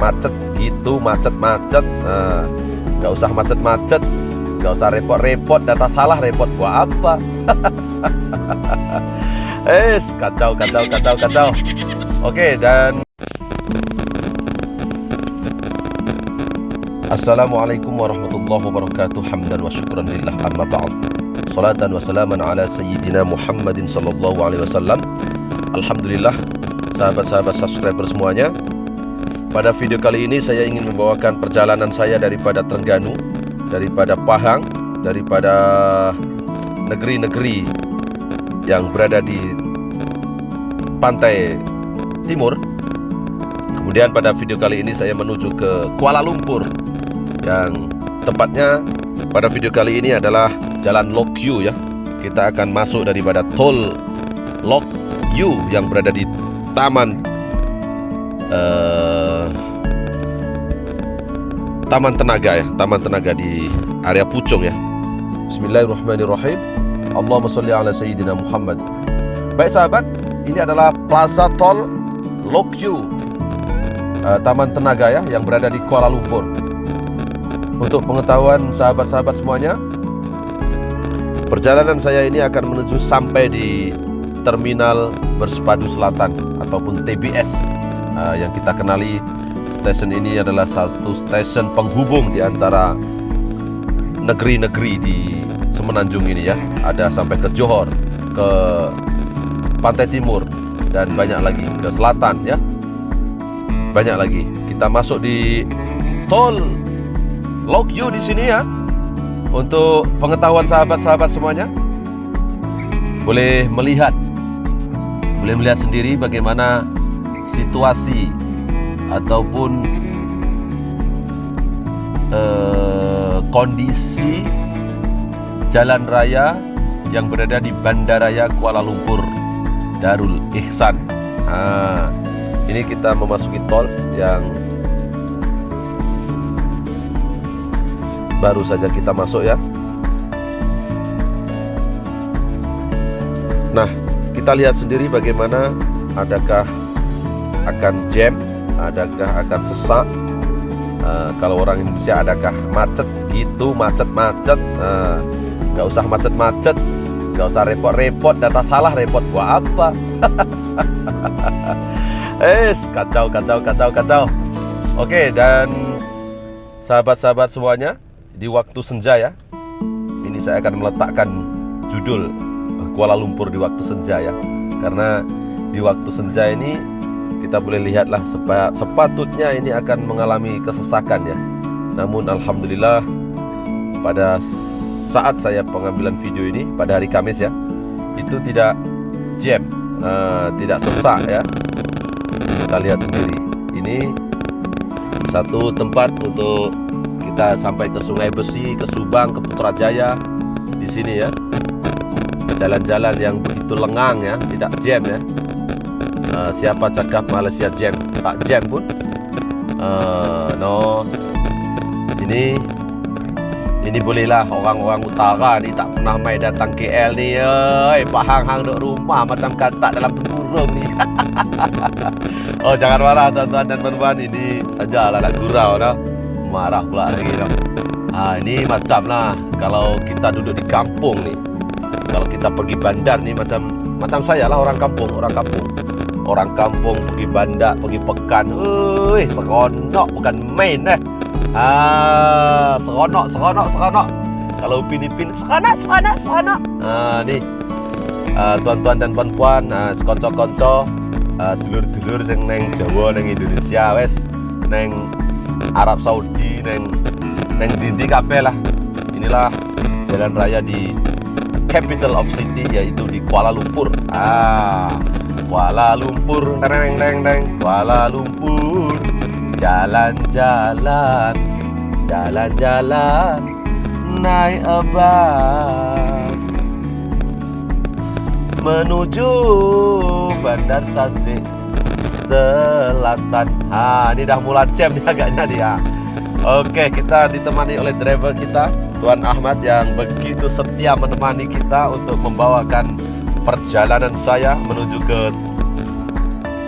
macet gitu, macet-macet. Nggak usah macet-macet, nggak usah repot-repot, data salah repot buat apa? Kacau. Oke, dan Assalamualaikum warahmatullahi wabarakatuh. Hamdan wa syukran lillah, amma ba'd. Salatan wa salaman ala sayyidina Muhammadin sallallahu alaihi wasallam. Alhamdulillah, sahabat-sahabat subscriber semuanya. Pada video kali ini saya ingin membawakan perjalanan saya daripada Trengganu, daripada Pahang, daripada negeri-negeri yang berada di pantai timur. Kemudian pada video kali ini saya menuju ke Kuala Lumpur, yang tepatnya pada video kali ini adalah Jalan Lock U ya. Kita akan masuk daripada tol Lock U yang berada di Taman Tenaga ya, Taman Tenaga di area Puchong ya. Bismillahirrahmanirrahim. Allahumma sholli ala sayyidina Muhammad. Baik sahabat, ini adalah Plaza Tol Lock U, Taman Tenaga ya, yang berada di Kuala Lumpur. Untuk pengetahuan sahabat-sahabat semuanya, perjalanan saya ini akan menuju sampai di Terminal Bersepadu Selatan ataupun TBS, yang kita kenali. Stasiun ini adalah satu stasiun penghubung di antara negeri-negeri di Semenanjung ini ya. Ada sampai ke Johor, ke Pantai Timur, dan banyak lagi ke selatan ya. Banyak lagi. Kita masuk di tol Lock U di sini ya. Untuk pengetahuan sahabat-sahabat semuanya, boleh melihat sendiri bagaimana situasi ataupun kondisi jalan raya yang berada di Bandaraya Kuala Lumpur Darul Ihsan. Ini kita memasuki tol yang baru saja kita masuk ya. Nah, kita lihat sendiri bagaimana, adakah akan jam, adakah akan sesak. Kalau orang Indonesia, adakah macet gitu, macet-macet. Nggak usah macet-macet, nggak usah repot-repot, data salah repot buat apa? Kacau. Oke, dan sahabat-sahabat semuanya, di waktu senja ya, ini saya akan meletakkan judul Kuala Lumpur di waktu senja ya. Karena di waktu senja ini kita boleh lihatlah sepatutnya ini akan mengalami kesesakan ya. Namun alhamdulillah, pada saat saya pengambilan video ini pada hari Kamis ya, itu tidak jam, tidak sesak ya. Kita lihat sendiri, ini satu tempat untuk kita sampai ke Sungai Besi, ke Subang, ke Putrajaya di sini ya. Jalan-jalan yang begitu lengang ya, tidak jam ya. Siapa cakap Malaysia jam? Tak jam pun. No. Ini bolehlah orang-orang utara ni tak pernah mai datang KL ni. Pak Hang duduk rumah macam katak dalam tempurung ni. Oh, jangan marah tuan-tuan dan puan-puan, ini sajalah nak gurau dah. Marah pula lagi dah. Ini macam lah kalau kita duduk di kampung ni. Kalau kita pergi bandar ni macam saya lah, orang kampung. Orang kampung pergi bandar, pergi pekan. Seronok bukan main seronok. Kalau Upin-Ipin seronok. Ni tuan-tuan dan puan-puan, sekonco-konco, dulur-dulur sing neng Jawa, neng Indonesia wes, neng Arab Saudi, neng dindi kabeh lah. Inilah jalan raya di capital of city, yaitu di Kuala Lumpur. Kuala Lumpur, Kuala Lumpur. Jalan-jalan naik bus menuju Bandar Tasik Selatan. Ini dah mulai jam nih agaknya dia. Oke, kita ditemani oleh driver kita, Tuan Ahmad, yang begitu setia menemani kita untuk membawakan perjalanan saya menuju ke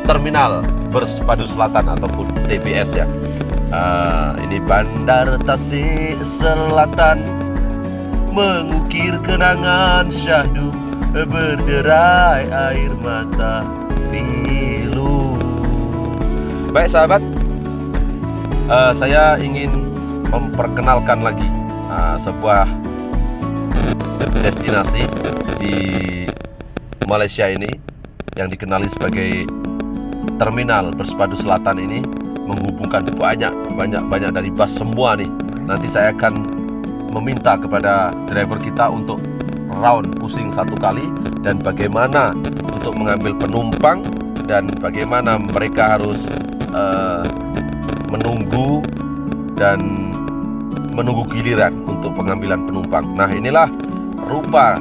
Terminal Bersepadu Selatan ataupun TBS ya. Ini Bandar Tasik Selatan, mengukir kenangan syahdu, berderai air mata pilu. Baik sahabat, saya ingin memperkenalkan lagi sebuah destinasi di Malaysia ini yang dikenali sebagai Terminal Bersepadu Selatan. Ini menghubungkan banyak dari bus semua nih. Nanti saya akan meminta kepada driver kita untuk round pusing satu kali, dan bagaimana untuk mengambil penumpang, dan bagaimana mereka harus menunggu giliran untuk pengambilan penumpang. Nah, inilah rupa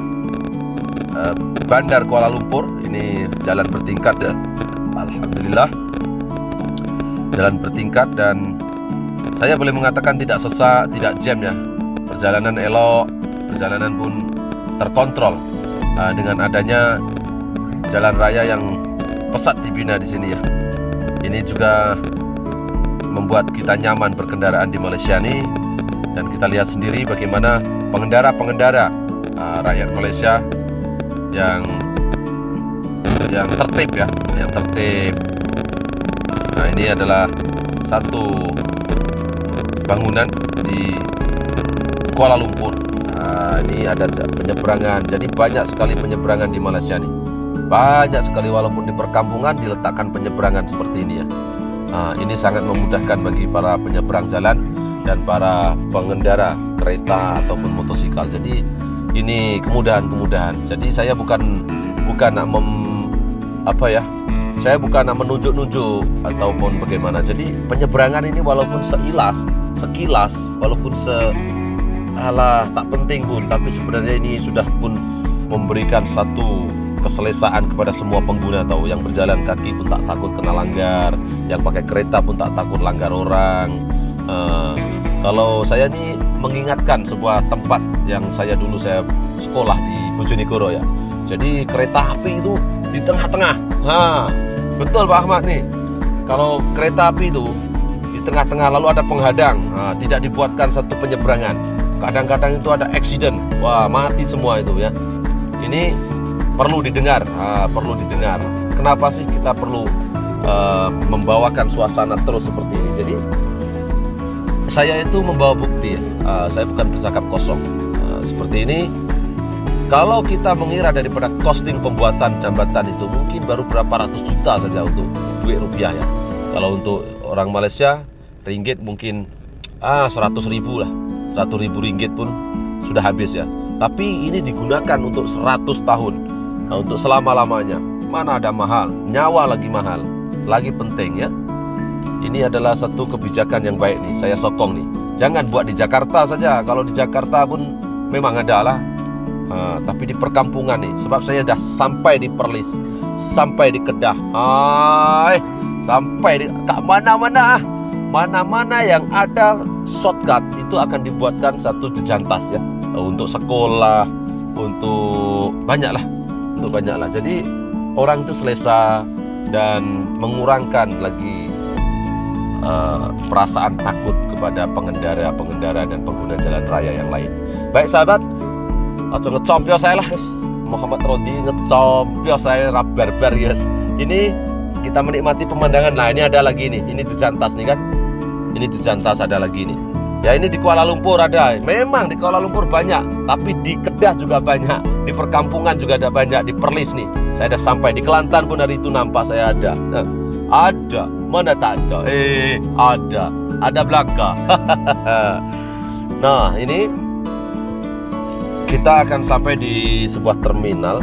Bandar Kuala Lumpur. Ini jalan bertingkat ya. Alhamdulillah, jalan bertingkat, dan saya boleh mengatakan tidak sesak, tidak jam ya. Perjalanan elok, perjalanan pun terkontrol dengan adanya jalan raya yang pesat dibina di sini ya. Ini juga membuat kita nyaman berkendaraan di Malaysia nih, dan kita lihat sendiri bagaimana pengendara rakyat Malaysia yang tertib ya, yang tertib. Nah, ini adalah satu bangunan di Kuala Lumpur. Nah, ini ada penyeberangan. Jadi banyak sekali penyeberangan di Malaysia nih. Banyak sekali, walaupun di perkampungan diletakkan penyeberangan seperti ini ya. Nah, ini sangat memudahkan bagi para penyeberang jalan dan para pengendara kereta ataupun motosikal. Jadi ini kemudahan-kemudahan. Jadi saya bukan nak saya bukan nak menunjuk-nunjuk ataupun bagaimana. Jadi penyeberangan ini walaupun sekilas, walaupun tak penting pun, tapi sebenarnya ini sudah pun memberikan satu keselesaan kepada semua pengguna. Tahu, yang berjalan kaki pun tak takut kena langgar, yang pakai kereta pun tak takut langgar orang. Kalau saya ini mengingatkan sebuah tempat yang dulu saya sekolah di Bojonegoro ya. Jadi kereta api itu di tengah-tengah. Betul Pak Ahmad nih. Kalau kereta api itu di tengah-tengah, lalu ada penghadang, tidak dibuatkan satu penyeberangan. Kadang-kadang itu ada accident. Wah, mati semua itu ya. Ini perlu didengar, Kenapa sih kita perlu membawakan suasana terus seperti ini? Jadi saya itu membawa bukti ya. Saya bukan bercakap kosong. Seperti ini. Kalau kita mengira daripada costing pembuatan jambatan itu mungkin baru berapa ratus juta saja untuk duit rupiah ya. Kalau untuk orang Malaysia, ringgit mungkin 100 ribu lah. 100 ribu ringgit pun sudah habis ya. Tapi ini digunakan untuk 100 tahun. Nah, untuk selama-lamanya. Mana ada mahal, nyawa lagi mahal, lagi penting ya. Ini adalah satu kebijakan yang baik nih, saya sokong nih. Jangan buat di Jakarta saja. Kalau di Jakarta pun memang ada lah. Tapi di perkampungan nih, sebab saya dah sampai di Perlis, sampai di Kedah, sampai di mana-mana yang ada shortcut itu akan dibuatkan satu jejantas ya, untuk sekolah, untuk banyak lah. Jadi orang itu selesa dan mengurangkan lagi perasaan takut kepada pengendara dan pengguna jalan raya yang lain. Baik sahabat, ngecompio saya lah, Muhammad Rodi ngecompio saya barbar guys. Ini kita menikmati pemandangan. Nah, ini ada lagi nih, ini jejantas nih kan. Ini jejantas ada lagi nih. Ya, ini di Kuala Lumpur ada. Memang di Kuala Lumpur banyak, tapi di Kedah juga banyak, di perkampungan juga ada banyak, di Perlis nih. Saya ada sampai di Kelantan pun hari itu nampak saya ada. Ada, mana tak ada? Ada belaka. Nah, ini kita akan sampai di sebuah terminal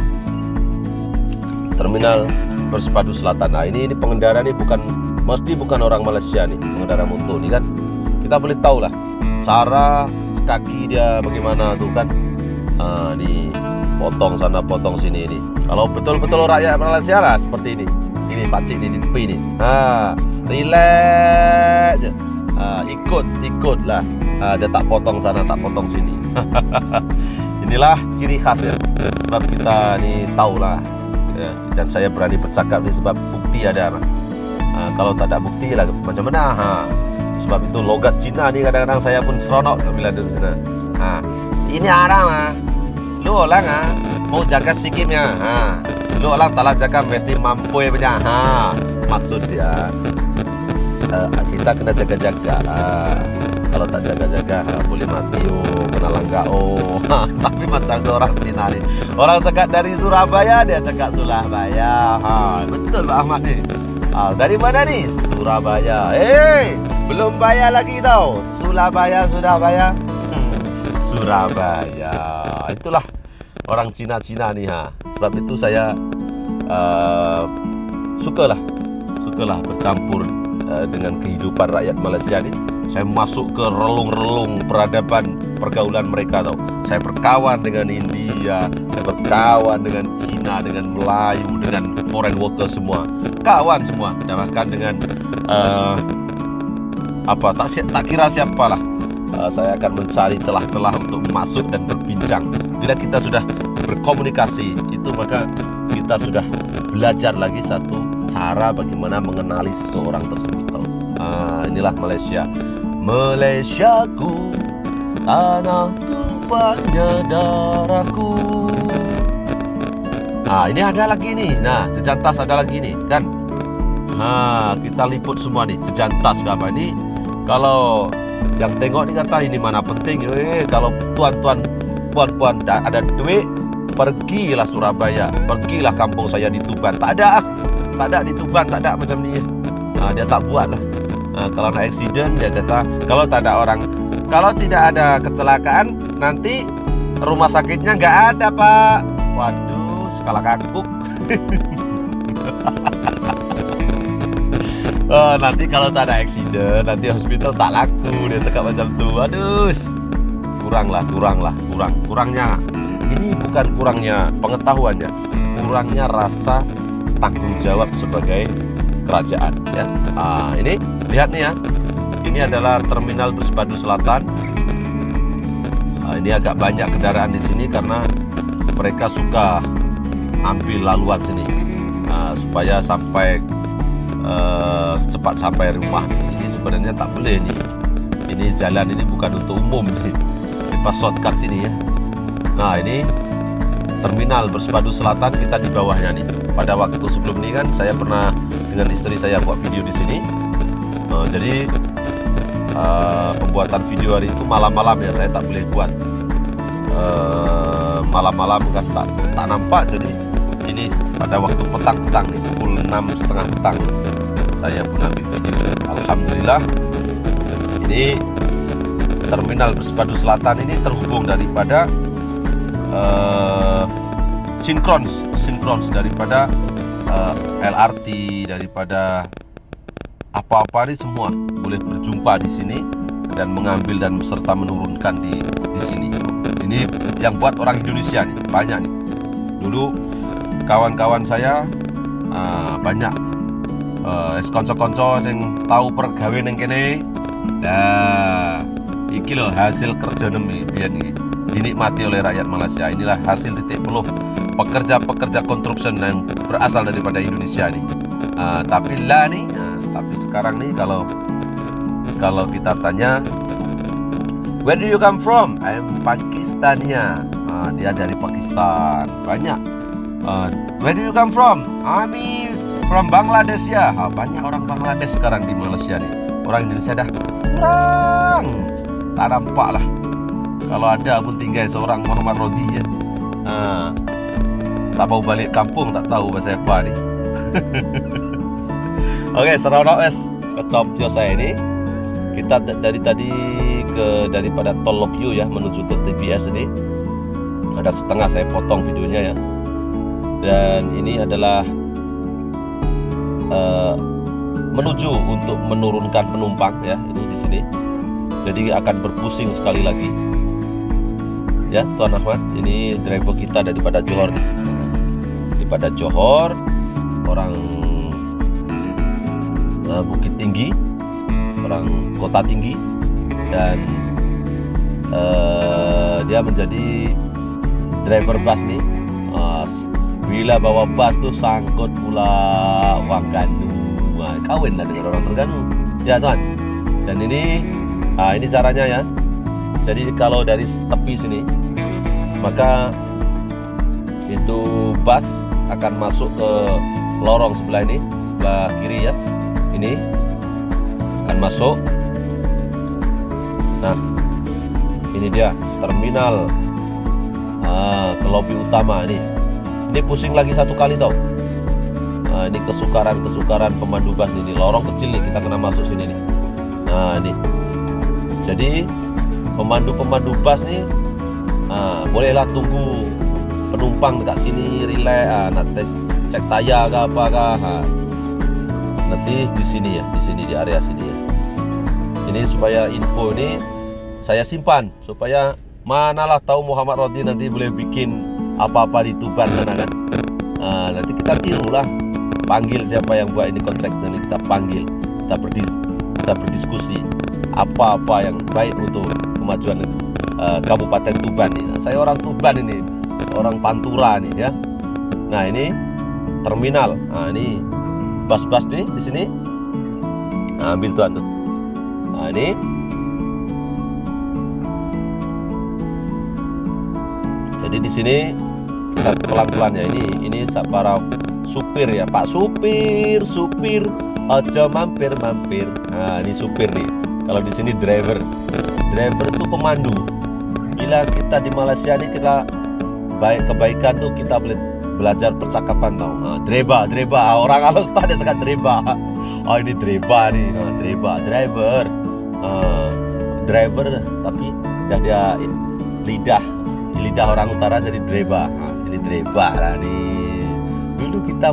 Bersepadu Selatan. Nah, ini pengendara nih bukan orang Malaysia nih, pengendara motor nih kan. Kita boleh tahu lah cara kaki dia bagaimana tuh kan. Nih potong sana potong sini nih. Kalau betul-betul rakyat Malaysia lah seperti ini. Ini pakcik di tepi nih. Relax je. Ikut lah. Dia tak potong sana, tak potong sini. Inilah ciri khas ya. Sebab kita nih tahu lah ya. Dan saya berani bercakap ini sebab bukti ada. Kalau tak ada bukti lah macam mana? Sebab itu logat Cina nih kadang-kadang saya pun seronok bila di sana. Ini orang lu orang mau jaga sikimnya. Lu orang tak jaga mesti mampu ya punya. Maksud dia kita kena jaga-jaga. Kalau tak jaga-jaga boleh mati kena langgar tapi macam orang Cina nih. Orang dekat dari Surabaya dia cakap Surabaya. Betul Pak Ahmad nih. Dari mana nih? Surabaya. Belum bayar lagi tau. Surabaya sudah bayar. Surabaya. Itulah orang Cina-Cina nih Sebab itu saya sukalah bercampur dengan kehidupan rakyat Malaysia nih. Saya masuk ke relung-relung peradaban pergaulan mereka tau. Saya berkawan dengan India, saya berkawan dengan Cina, dengan Melayu, dengan foreign worker semua. Kawan semua. Dan bahkan dengan tak kira siapalah. Saya akan mencari celah-celah untuk masuk dan berbincang. Bila kita sudah berkomunikasi, itu maka kita sudah belajar lagi satu cara bagaimana mengenali seseorang tersebut. Inilah Malaysia. Malaysiaku, tanah tumpahnya darahku. Ini ada lagi nih. Jejantas ada lagi nih kan. Kita liput semua nih jejantas ke apa ini. Kalau yang tengok nih kata ini mana penting. Kalau tuan-tuan, puan-puan ada duit, pergilah Surabaya, pergilah kampung saya di Tuban. Tak ada di Tuban, tak ada macam ni. Dia tak buat lah. Kalau ada accident dia kata kalau tak ada orang, kalau tidak ada kecelakaan nanti rumah sakitnya nggak ada Pak. Waduh, skala kakuk. Nanti kalau tak ada accident nanti hospital tak laku, dia cakap macam tu. Aduh, kurangnya. Ini bukan kurangnya pengetahuannya, kurangnya rasa tanggung jawab sebagai kerajaan ya. Ini lihat nih ya. Ini adalah terminal Bersepadu Selatan. Ini agak banyak kendaraan di sini karena mereka suka ambil laluan sini supaya sampai cepat sampai rumah. Ini sebenarnya tak boleh nih. Ini jalan ini bukan untuk umum nih. Pas shortcut sini ya. Ini terminal Bersepadu Selatan, kita di bawahnya nih. Pada waktu sebelum ini kan saya pernah dengan istri saya buat video di sini. Jadi pembuatan video hari itu malam-malam ya, saya tak boleh buat malam-malam kan tak nampak. Jadi ini pada waktu petang-petang nih, pukul 6:30 petang saya pun ambil video. Alhamdulillah ini terminal Bersepadu Selatan ini terhubung daripada sinkron daripada LRT, daripada apa-apa ini semua boleh berjumpa di sini dan mengambil dan serta menurunkan di sini. Ini yang buat orang Indonesia nih, banyak nih. Dulu kawan-kawan saya banyak konco-konco yang tahu pergawe neng kene. Iki loh hasil kerja biar dinikmati oleh rakyat Malaysia. Inilah hasil titik peluh pekerja-pekerja construction yang berasal daripada Indonesia nih. Tapi sekarang nih kalau kita tanya, where do you come from? I'm Pakistania. Dia dari Pakistan. Banyak. Where do you come from? I'm from Bangladesh ya. Banyak orang Bangladesh sekarang di Malaysia nih. Orang Indonesia dah kurang. Tak nampak lah. Kalau ada pun tinggal seorang Muhammad Rodi ya. Tak mau balik kampung, tak tahu bahasa apa ni. Oke, seronok es ke Top View saya ini. Kita dari tadi daripada Tol Lok Yu ya menuju ke TBS ini. Ada setengah saya potong videonya ya. Dan ini adalah menuju untuk menurunkan penumpang ya, ini di sini. Jadi akan berpusing sekali lagi. Ya, Tuan Ahmad, ini driver kita daripada Johor. Daripada Johor, orang Bukit Tinggi, orang Kota Tinggi, dan dia menjadi driver bus nih. Bila bawa bus tuh sangkut pula uang Ganu. Nah, kawin lah dengan orang Terengganu. Ya tuan. Dan ini caranya ya. Jadi kalau dari tepi sini, maka itu bus akan masuk ke lorong sebelah ini, sebelah kiri ya. Ini akan masuk. Nah, ini dia terminal ke lobi utama ini. Ini pusing lagi satu kali tau. Nah, ini kesukaran pemandu bus ini. Lorong kecil nih, kita kena masuk sini nih. Nah, ini. Jadi pemandu bus nih bolehlah tunggu penumpang dekat sini, relax, nanti cek tayar ke apa kah. Nanti di sini ya, di area sini ya. Ini supaya info ini saya simpan supaya manalah tahu Muhammad Rodi nanti boleh bikin apa-apa di Tuban sana kan. Nanti kita tirulah, panggil siapa yang buat ini kontrak, nanti kita panggil, kita berdiskusi apa-apa yang baik untuk kemajuan Kabupaten Tuban ini. Nah, saya orang Tuban ini, orang Pantura nih ya. Nah, ini terminal. Nah, ini bus-bus nih di sini. Nah, ambil tuan tuh. Nah, ini jadi di sini kita pelan-pelan ya. Ini para supir ya, Pak supir aja mampir. Nah, ini supir nih. Kalau di sini driver itu pemandu. Bila kita di Malaysia ini kita kebaikan tuh kita boleh belajar percakapan tau. Nah, dreba orang halus tadi sekat dreba. Oh, ini dreba nih. Nah, driver tapi dia lidah orang utara jadi dreba. Nah, ini dreba lah nih. Dulu kita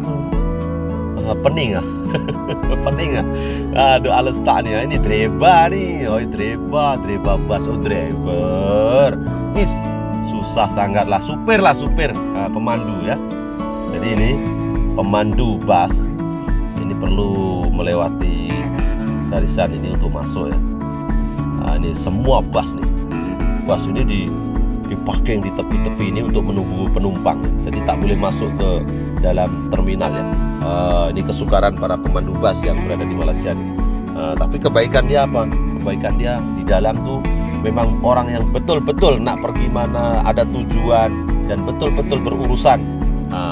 pening pening. Aduh, halus tak nih. Ini dreba nih. Oh, dreba bus, driver. Susah sangat lah, supir pemandu ya. Jadi ini pemandu bus ini perlu melewati barisan ini untuk masuk ya. Nah, ini semua bus ini diparking di tepi-tepi ini untuk menunggu penumpang. Jadi tak boleh masuk ke dalam terminal ya. Ini kesukaran para pemandu bus yang berada di Malaysia nih. Tapi kebaikan dia apa? Kebaikan dia di dalam tuh memang orang yang betul-betul nak pergi mana, ada tujuan dan betul-betul berurusan.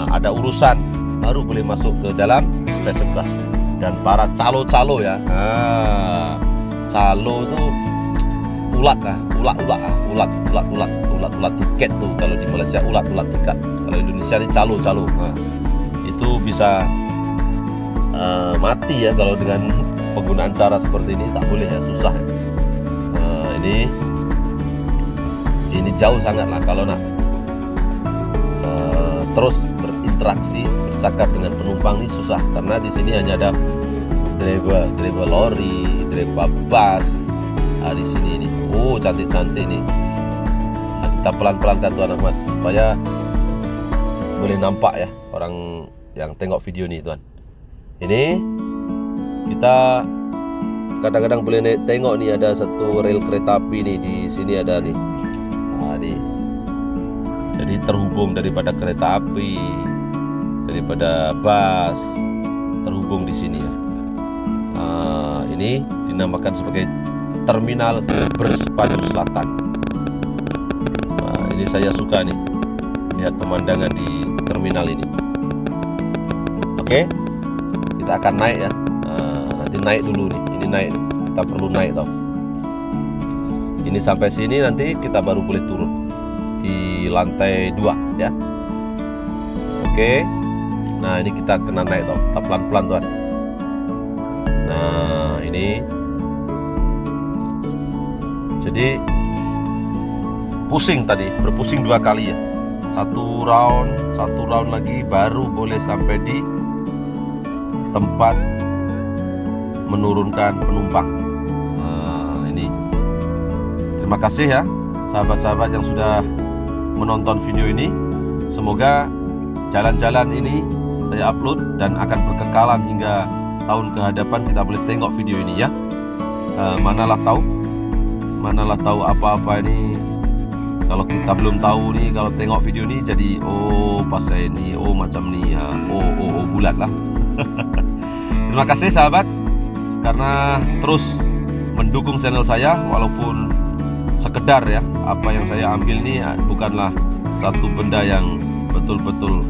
Ada urusan baru boleh masuk ke dalam stasiun bus. Dan para calo ya. Calo tuh ulat tiket tuh. Kalau di Malaysia ulat tiket. Kalau Indonesia ini calo. Nah, itu bisa mati ya kalau dengan penggunaan cara seperti ini. Tak boleh ya, susah ya. Ini jauh sangat lah kalau nak terus berinteraksi, bercakap dengan penumpang ini susah karena di sini hanya ada driver lori, driver bus. Di sini ini, cantik nih. Nah, kita pelan-pelan kan Tuan Ahmad supaya boleh nampak ya orang yang tengok video nih Tuan. Ini kita kadang-kadang boleh tengok nih ada satu rel kereta api nih di sini ada nih. Jadi terhubung daripada kereta api, daripada bus, terhubung di sini ya. Ini dinamakan sebagai Terminal Bersepadu Selatan. Ini saya suka nih lihat pemandangan di terminal ini. Oke, kita akan naik ya. Nanti naik dulu nih. Ini naik nih. Kita perlu naik tau. Ini sampai sini nanti kita baru boleh turun di lantai 2 ya. Oke. Nah, ini kita kena naik tau. Kita pelan-pelan Tuan. Nah, ini jadi pusing tadi, berpusing 2 kali ya. Satu round lagi baru boleh sampai di tempat menurunkan penumpang. Nah, ini terima kasih ya sahabat-sahabat yang sudah menonton video ini. Semoga jalan-jalan ini saya upload dan akan berkekalan hingga tahun kehadapan kita boleh tengok video ini ya. Manalah tahu apa-apa ini Kalau kita belum tahu nih, kalau tengok video ini jadi oh pas saya ini, oh macam nih ya, oh bulat lah. Terima kasih sahabat karena terus mendukung channel saya, walaupun sekedar ya, apa yang saya ambil ini bukanlah satu benda yang betul-betul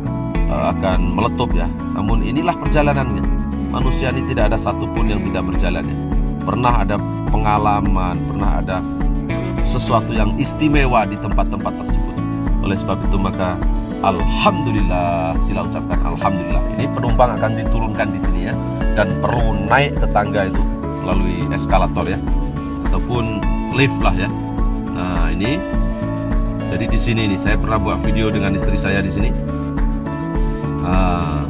akan meletup ya. Namun inilah perjalanannya. Manusia ini tidak ada satupun yang tidak berjalan ya. Pernah ada pengalaman, pernah ada sesuatu yang istimewa di tempat-tempat tersebut. Oleh sebab itu maka alhamdulillah, sila ucapkan alhamdulillah. Ini penumpang akan diturunkan di sini ya, dan perlu naik ke tangga itu melalui eskalator ya, ataupun lift lah ya. Nah ini, jadi di sini nih saya pernah buat video dengan istri saya di sini. Nah,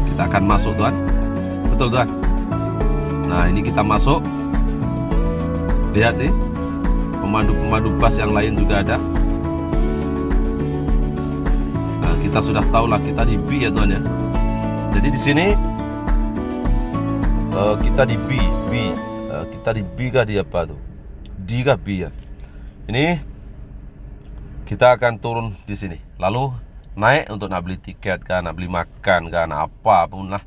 kita akan masuk tuan, betul tuan. Nah ini kita masuk, lihat nih. Pemandu-pemandu bus yang lain juga ada. Nah, kita sudah tahu lah kita di B ya tuan ya. Jadi di sini kita di B, kita di B kah di apa tuh? D kah B ya? Ini kita akan turun di sini. Lalu naik untuk nak beli tiket kah, nak beli makan kah, nak apa pun lah.